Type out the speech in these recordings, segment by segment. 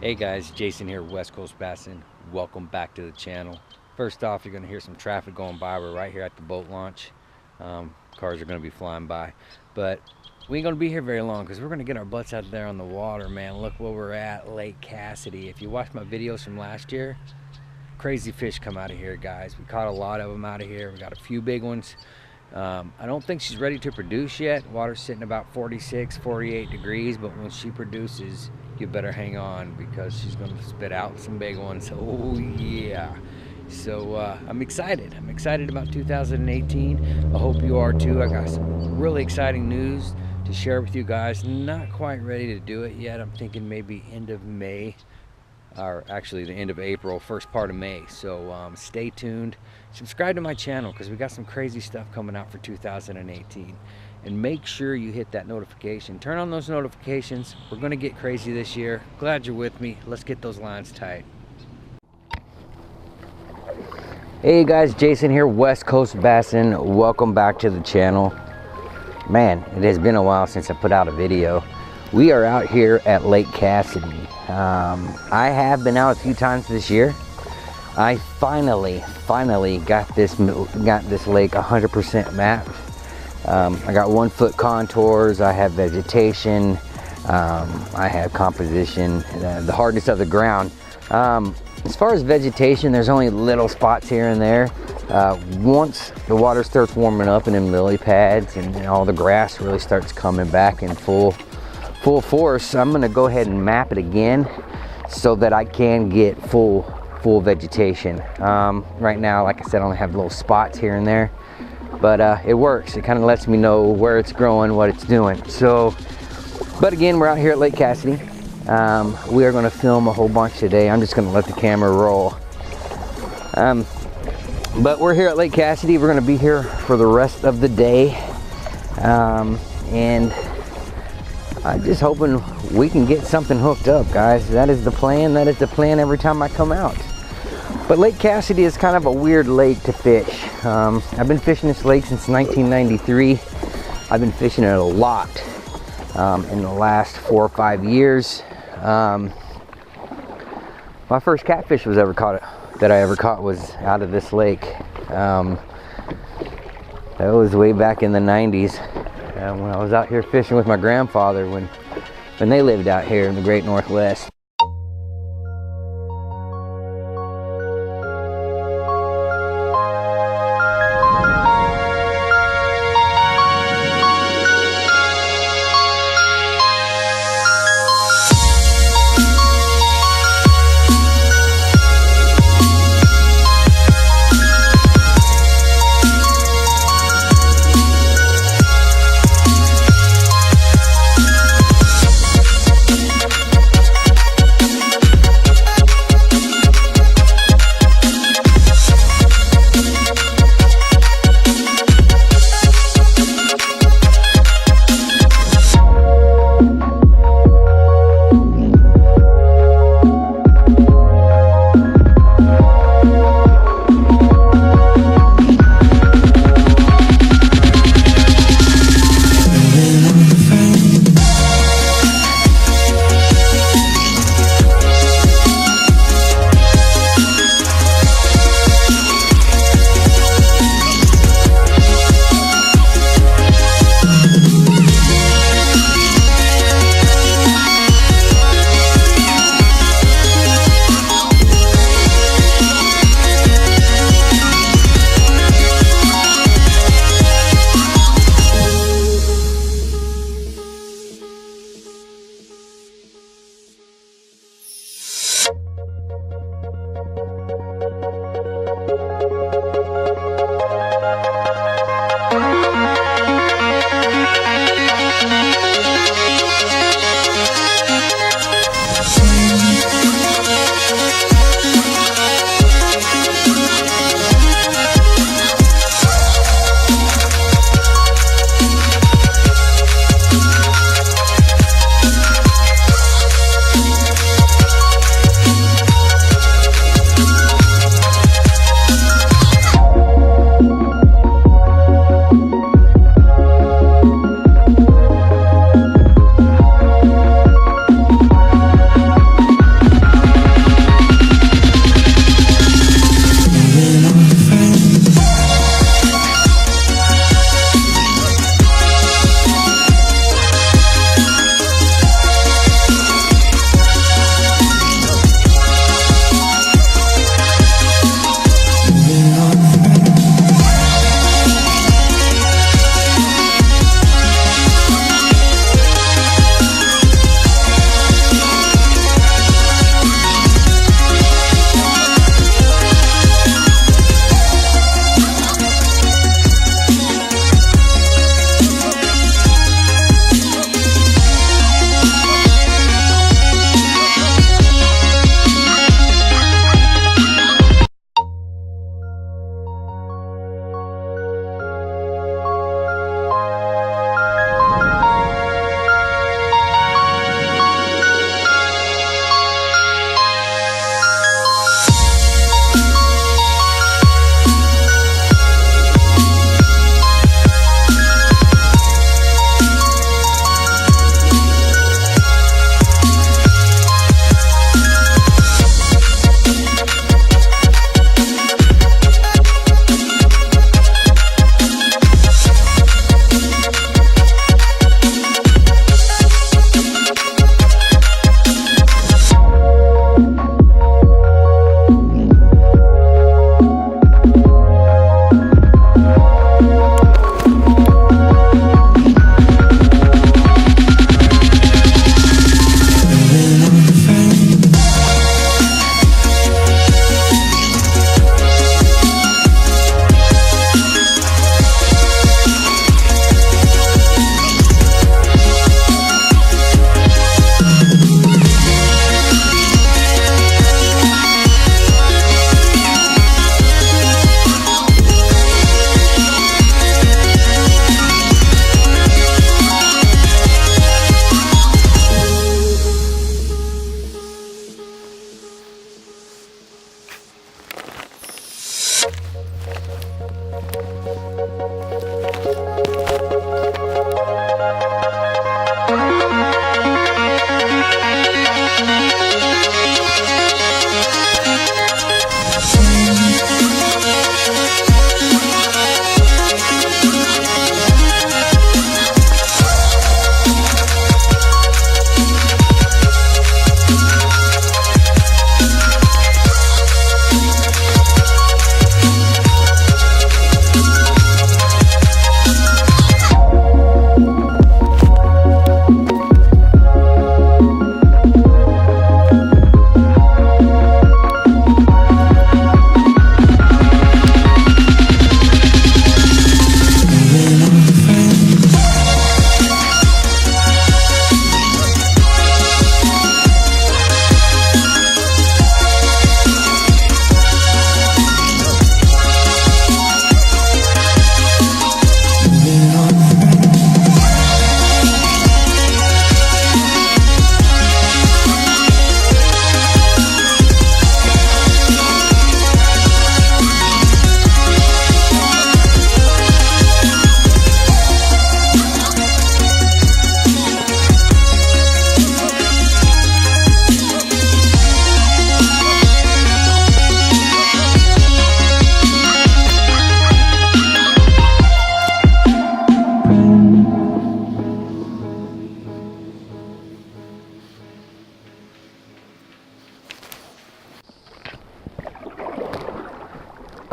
Hey guys, Jason here, West Coast Bassin. Welcome back to the channel. First off, you're gonna hear some traffic going by. We're right here at the boat launch. Cars are gonna be flying by, but we ain't gonna be here very long because we're gonna get our butts out there on the water, man. Look where we're at, Lake Cassidy. If you watched my videos from last year, crazy fish come out of here, guys. We caught a lot of them out of here. We got a few big ones. I don't think she's ready to produce yet. Water's sitting about 46, 48 degrees, but when she produces, you better hang on because she's going to spit out some big ones. Oh yeah. So I'm excited. I'm excited about 2018. I hope you are too. I got some really exciting news to share with you guys. Not quite ready to do it yet. I'm thinking maybe end of May, or actually the end of April, first part of May. So stay tuned. Subscribe to my channel because we got some crazy stuff coming out for 2018. And make sure you hit that notification. Turn on those notifications. We're gonna get crazy this year. Glad you're with me. Let's get those lines tight. Hey guys, Jason here, West Coast Bassin. Welcome back to the channel. Man, it has been a while since I put out a video. We are out here at Lake Cassidy. I have been out a few times this year. I finally got this lake 100% mapped. I got 1 foot contours, I have vegetation, I have composition, the hardness of the ground. As far as vegetation, there's only little spots here and there. Once the water starts warming up and them lily pads and all the grass really starts coming back in full force, I'm gonna go ahead and map it again so that I can get full vegetation. Right now, like I said, I only have little spots here and there, but it works. It kind of lets me know where it's growing, what it's doing. So, but again, we're out here at Lake Cassidy. We are going to film a whole bunch today. I'm just going to let the camera roll. But we're here at Lake Cassidy. We're going to be here for the rest of the day, and I'm just hoping we can get something hooked up, guys. That is the plan. That is the plan every time I come out. But Lake Cassidy is kind of a weird lake to fish. I've been fishing this lake since 1993. I've been fishing it a lot in the last 4 or 5 years. My first catfish that I ever caught was out of this lake. That was way back in the 90s when I was out here fishing with my grandfather when they lived out here in the Great Northwest.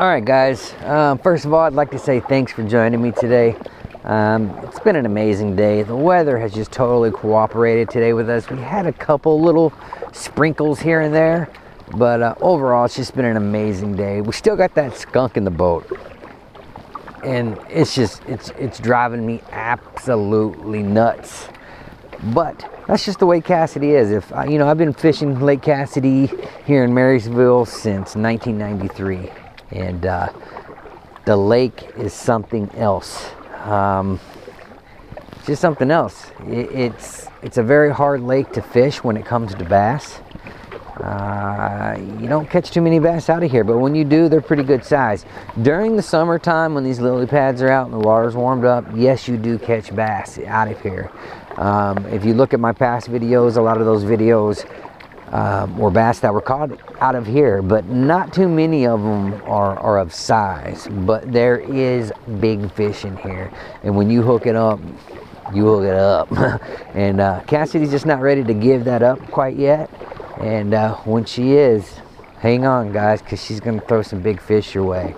All right, guys. First of all, I'd like to say thanks for joining me today. It's been an amazing day. The weather has just totally cooperated today with us. We had a couple little sprinkles here and there, but overall, it's just been an amazing day. We still got that skunk in the boat, and it's driving me absolutely nuts. But that's just the way Cassidy is. If you know, I've been fishing Lake Cassidy here in Marysville since 1993, and the lake is something else. Just something else. It's a very hard lake to fish when it comes to bass. You don't catch too many bass out of here, but when you do, they're pretty good size. During the summertime, when these lily pads are out and the water's warmed up, yes, you do catch bass out of here. If you look at my past videos, a lot of those videos were bass that were caught out of here, but not too many of them are of size. But there is big fish in here, and when you hook it up, you hook it up. And Cassidy's just not ready to give that up quite yet. And when she is, hang on, guys, because she's going to throw some big fish your way.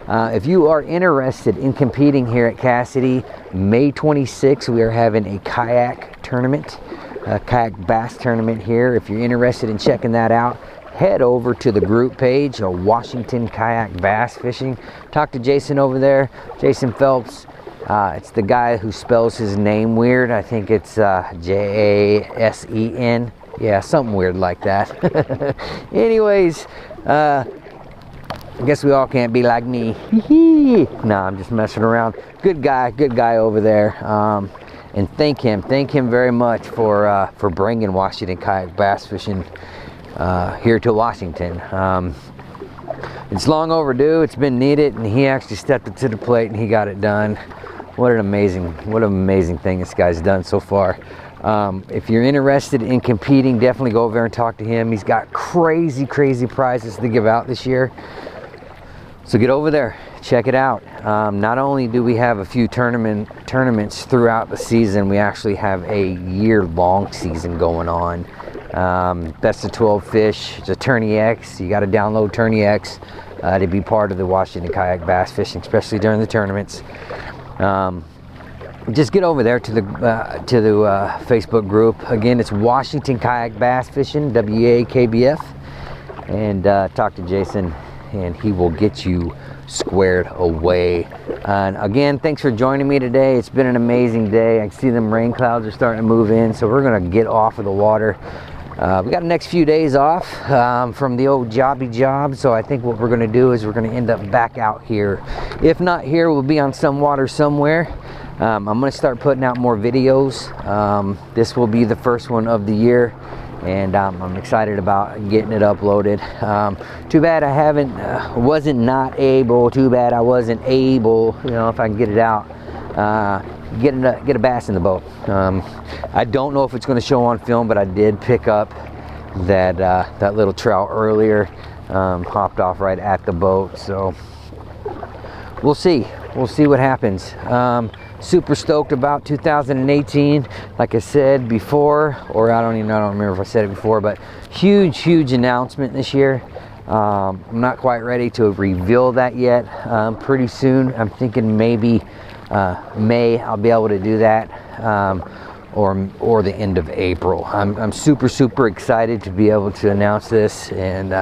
If you are interested in competing here at Cassidy, May 26th, we are having a kayak tournament, a kayak bass tournament here. If you're interested in checking that out, head over to the group page of Washington Kayak Bass Fishing. Talk to Jason over there, Jason Phelps. It's the guy who spells his name weird. I think it's Jasen. Yeah, something weird like that. Anyways, I guess we all can't be like me. No, I'm just messing around. Good guy over there. And thank him very much for bringing Washington Kayak Bass Fishing here to Washington. It's long overdue. It's been needed, and he actually stepped up to the plate and he got it done. What an amazing thing this guy's done so far. If you're interested in competing, definitely go over there and talk to him. He's got crazy prizes to give out this year. So get over there, check it out. Not only do we have a few tournaments throughout the season, we actually have a year-long season going on. Best of 12 fish. It's a Tourney X. You got to download Tourney X to be part of the Washington Kayak Bass Fishing, especially during the tournaments. Just get over there to the Facebook group. Again, it's Washington Kayak Bass Fishing, WAKBF, and talk to Jason, and he will get you squared away. And again, thanks for joining me today. It's been an amazing day. I can see them rain clouds are starting to move in, so we're gonna get off of the water. We got the next few days off from the old jobby job, so I think what we're gonna do is we're gonna end up back out here. If not here, we'll be on some water somewhere. I'm gonna start putting out more videos. This will be the first one of the year, and I'm excited about getting it uploaded. Too bad I wasn't able, you know, if I can get it out, get a bass in the boat. I don't know if it's going to show on film, but I did pick up that little trout earlier, hopped off right at the boat, so we'll see what happens. Super stoked about 2018. Like I said before, or I don't remember if I said it before, but huge announcement this year. I'm not quite ready to reveal that yet. Pretty soon, I'm thinking maybe May I'll be able to do that, or the end of April. I'm super excited to be able to announce this, and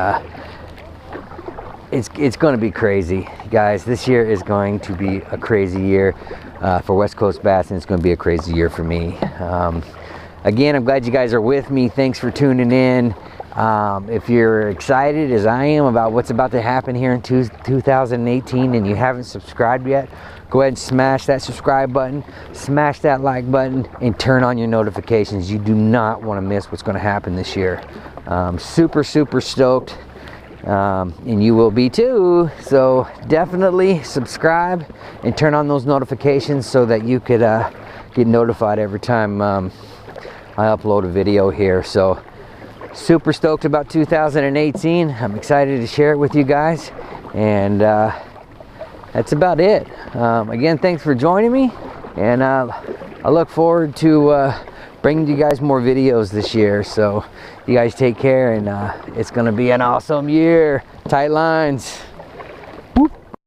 it's going to be crazy, guys. This year is going to be a crazy year for West Coast Bass, and it's going to be a crazy year for me. Again, I'm glad you guys are with me. Thanks for tuning in. If you're excited as I am about what's about to happen here in 2018 and you haven't subscribed yet, go ahead and smash that subscribe button, smash that like button, and turn on your notifications. You do not want to miss what's going to happen this year. Super stoked, and you will be too. So definitely subscribe and turn on those notifications so that you could get notified every time I upload a video here. So super stoked about 2018. I'm excited to share it with you guys, and that's about it. Again, thanks for joining me, and I look forward to bringing you guys more videos this year. So you guys take care, and it's gonna be an awesome year. Tight lines.